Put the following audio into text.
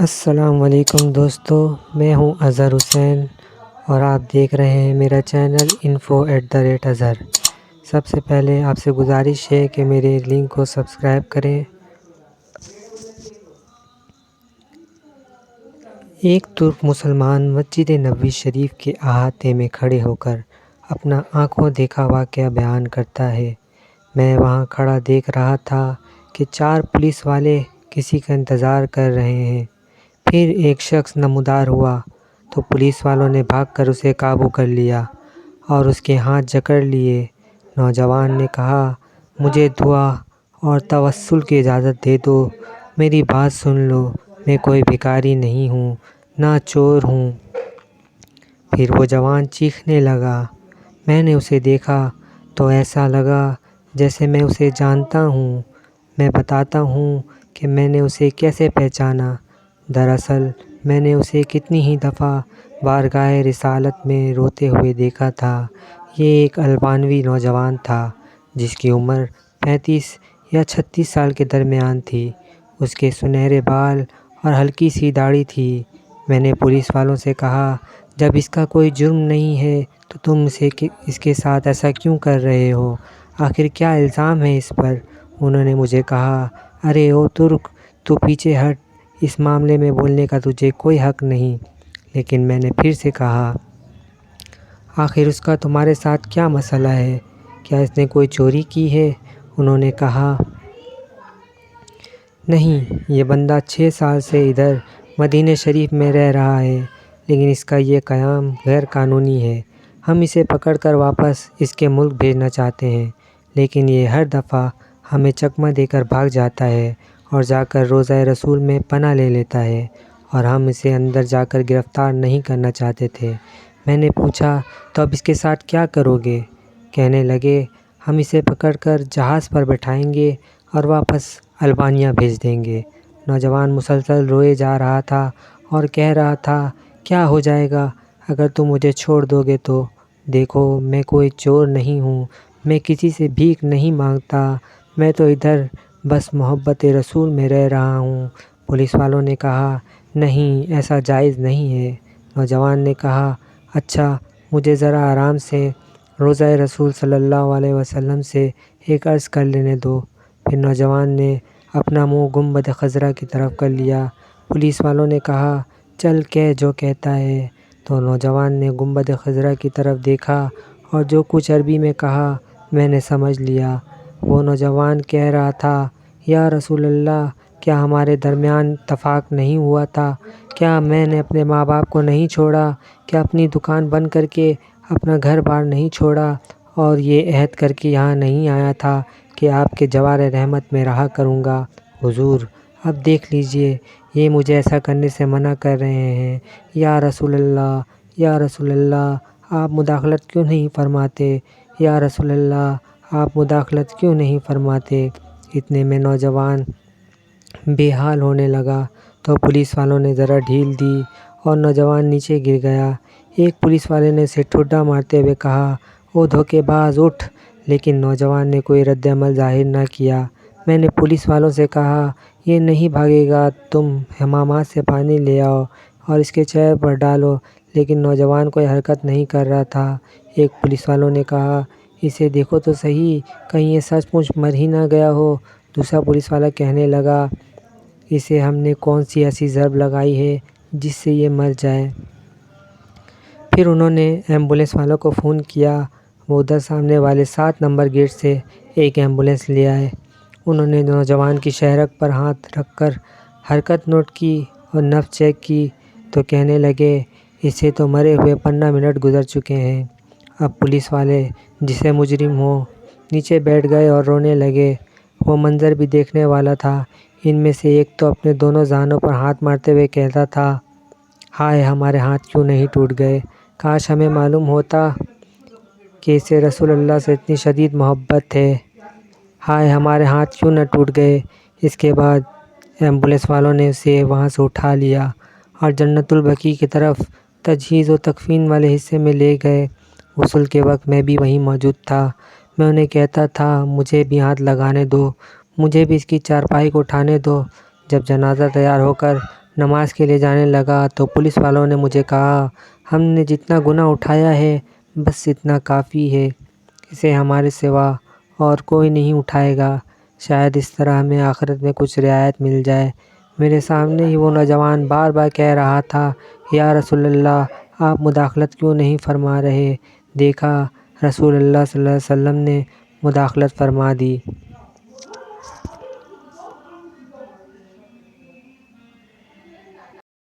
السلام علیکم دوستو، میں ہوں اظہر حسین اور آپ دیکھ رہے ہیں میرا چینل info@اظہر۔ سب سے پہلے آپ سے گزارش ہے کہ میرے لنک کو سبسکرائب کریں۔ ایک ترک مسلمان مسجد نبوی شریف کے احاطے میں کھڑے ہو کر اپنا آنکھوں دیکھا واقعہ بیان کرتا ہے۔ میں وہاں کھڑا دیکھ رہا تھا کہ 4 پولیس والے کسی کا انتظار کر رہے ہیں۔ پھر ایک شخص نمودار ہوا تو پولیس والوں نے بھاگ کر اسے قابو کر لیا اور اس کے ہاتھ جکڑ لیے۔ نوجوان نے کہا، مجھے دعا اور توسل کی اجازت دے دو، میری بات سن لو، میں کوئی بھکاری نہیں ہوں، نہ چور ہوں۔ پھر وہ جوان چیخنے لگا۔ میں نے اسے دیکھا تو ایسا لگا جیسے میں اسے جانتا ہوں۔ میں بتاتا ہوں کہ میں نے اسے کیسے پہچانا۔ دراصل میں نے اسے کتنی ہی دفعہ بارگاہ رسالت میں روتے ہوئے دیکھا تھا۔ یہ ایک البانوی نوجوان تھا جس کی عمر 35 یا 36 سال کے درمیان تھی۔ اس کے سنہرے بال اور ہلکی سی داڑھی تھی۔ میں نے پولیس والوں سے کہا، جب اس کا کوئی جرم نہیں ہے تو تم اس کے ساتھ ایسا کیوں کر رہے ہو؟ آخر کیا الزام ہے اس پر؟ انہوں نے مجھے کہا، ارے او ترک، تو پیچھے ہٹ، اس معاملے میں بولنے کا تجھے کوئی حق نہیں۔ لیکن میں نے پھر سے کہا، آخر اس کا تمہارے ساتھ کیا مسئلہ ہے؟ کیا اس نے کوئی چوری کی ہے؟ انہوں نے کہا، نہیں، یہ بندہ 6 سال سے ادھر مدینہ شریف میں رہ رہا ہے، لیکن اس کا یہ قیام غیر قانونی ہے۔ ہم اسے پکڑ کر واپس اس کے ملک بھیجنا چاہتے ہیں، لیکن یہ ہر دفعہ ہمیں چکمہ دے کر بھاگ جاتا ہے اور جا کر روضہ رسول میں پناہ لے لیتا ہے، اور ہم اسے اندر جا کر گرفتار نہیں کرنا چاہتے تھے۔ میں نے پوچھا، تو اب اس کے ساتھ کیا کرو گے؟ کہنے لگے، ہم اسے پکڑ کر جہاز پر بٹھائیں گے اور واپس البانیہ بھیج دیں گے۔ نوجوان مسلسل روئے جا رہا تھا اور کہہ رہا تھا، کیا ہو جائے گا اگر تم مجھے چھوڑ دو گے تو؟ دیکھو، میں کوئی چور نہیں ہوں، میں کسی سے بھیک نہیں مانگتا، میں تو ادھر بس محبت رسول میں رہ رہا ہوں۔ پولیس والوں نے کہا، نہیں، ایسا جائز نہیں ہے۔ نوجوان نے کہا، اچھا، مجھے ذرا آرام سے روضہ رسول صلی اللہ علیہ وسلم سے ایک عرض کر لینے دو۔ پھر نوجوان نے اپنا منہ گنبد خضرا کی طرف کر لیا۔ پولیس والوں نے کہا، چل کہہ جو کہتا ہے۔ تو نوجوان نے گنبد خضرا کی طرف دیکھا اور جو کچھ عربی میں کہا میں نے سمجھ لیا۔ وہ نوجوان کہہ رہا تھا، یا رسول اللہ، کیا ہمارے درمیان اتفاق نہیں ہوا تھا؟ کیا میں نے اپنے ماں باپ کو نہیں چھوڑا؟ کیا اپنی دکان بند کر کے اپنا گھر بار نہیں چھوڑا اور یہ عہد کر کے یہاں نہیں آیا تھا کہ آپ کے جوار رحمت میں رہا کروں گا؟ حضور، اب دیکھ لیجئے، یہ مجھے ایسا کرنے سے منع کر رہے ہیں۔ یا رسول اللہ، یا رسول اللہ، آپ مداخلت کیوں نہیں فرماتے؟ یا رسول اللہ، آپ مداخلت کیوں نہیں فرماتے؟ اتنے میں نوجوان بے حال ہونے لگا تو پولیس والوں نے ذرا ڈھیل دی اور نوجوان نیچے گر گیا۔ ایک پولیس والے نے اسے ٹھڈا مارتے ہوئے کہا، او دھوکے باز، اٹھ! لیکن نوجوان نے کوئی رد عمل ظاہر نہ کیا۔ میں نے پولیس والوں سے کہا، یہ نہیں بھاگے گا، تم حمامات سے پانی لے آؤ اور اس کے چہرے پر ڈالو، لیکن نوجوان کوئی حرکت نہیں کر رہا تھا۔ ایک پولیس والوں نے کہا، اسے دیکھو تو صحیح، کہیں یہ سچ مچ مر ہی نہ گیا ہو۔ دوسرا پولیس والا کہنے لگا، اسے ہم نے کون سی ایسی ضرب لگائی ہے جس سے یہ مر جائے؟ پھر انہوں نے ایمبولینس والوں کو فون کیا۔ وہ ادھر سامنے والے 7 نمبر گیٹ سے ایک ایمبولینس لے آئے۔ انہوں نے نوجوان کی شہرک پر ہاتھ رکھ کر حرکت نوٹ کی اور نبض چیک کی تو کہنے لگے، اسے تو مرے ہوئے 15 منٹ گزر چکے ہیں۔ اب پولیس والے جسے مجرم ہو نیچے بیٹھ گئے اور رونے لگے۔ وہ منظر بھی دیکھنے والا تھا۔ ان میں سے ایک تو اپنے دونوں زانوں پر ہاتھ مارتے ہوئے کہتا تھا، ہائے، ہمارے ہاتھ کیوں نہیں ٹوٹ گئے؟ کاش ہمیں معلوم ہوتا کہ اسے رسول اللہ سے اتنی شدید محبت ہے۔ ہائے، ہمارے ہاتھ کیوں نہ ٹوٹ گئے؟ اس کے بعد ایمبولینس والوں نے اسے وہاں سے اٹھا لیا اور جنت البقیع کی طرف تجہیز و تکفین والے حصے میں لے گئے۔ غسل کے وقت میں بھی وہیں موجود تھا۔ میں انہیں کہتا تھا، مجھے بھی ہاتھ لگانے دو، مجھے بھی اس کی چارپائی کو اٹھانے دو۔ جب جنازہ تیار ہو کر نماز کے لیے جانے لگا تو پولیس والوں نے مجھے کہا، ہم نے جتنا گناہ اٹھایا ہے بس اتنا کافی ہے، اسے ہمارے سوا اور کوئی نہیں اٹھائے گا، شاید اس طرح ہمیں آخرت میں کچھ رعایت مل جائے۔ میرے سامنے ہی وہ نوجوان بار بار کہہ رہا تھا، یا رسول اللہ، آپ مداخلت کیوں نہیں فرما رہے؟ دیکھا، رسول اللہ صلی اللہ علیہ وسلم نے مداخلت فرما دی۔